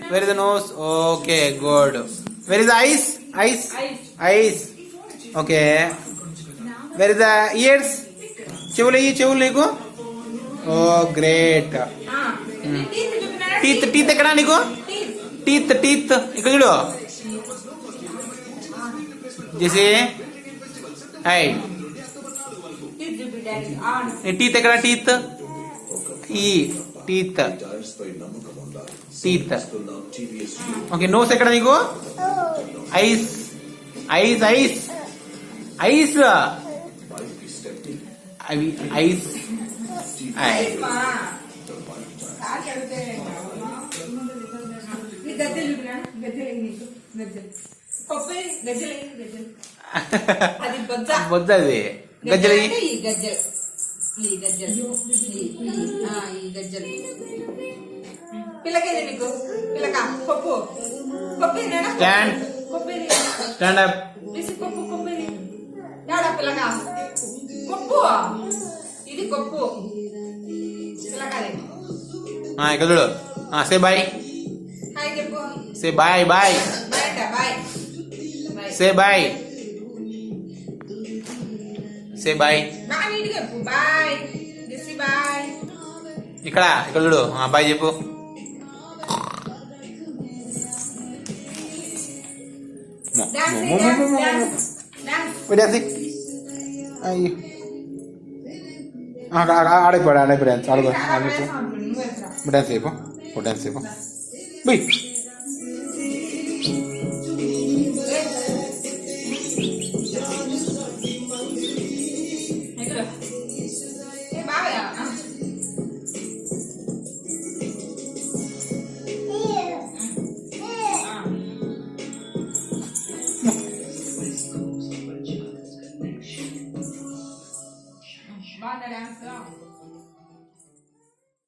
Where is the nose? Okay, good. Where is the eyes? Eyes. Okay. Where is the ears? చెవులు నీకు? Oh, great. Teeth ఎక్కడ నీకు? Teeth ఇక్కడ చూడు. జేసీ high. Teeth ఎక్కడ? Teeth okay. Nose ఎక్కడ నీకు? ఐస్. అవి ఐస్. బొజ్జ అది. గజ్జలు స్టాండ్ అప్. ఇది కొప్పు. ఇక్కడ చూడు. Say bye. Say bye. Say bye. Say bye. ఇక్కడ చూడు. బాయ్ చెప్పు. ఆడైపోయాడు డాన్స్. డాన్స్ చెప్పు. బయ్. బాగా డాన్స్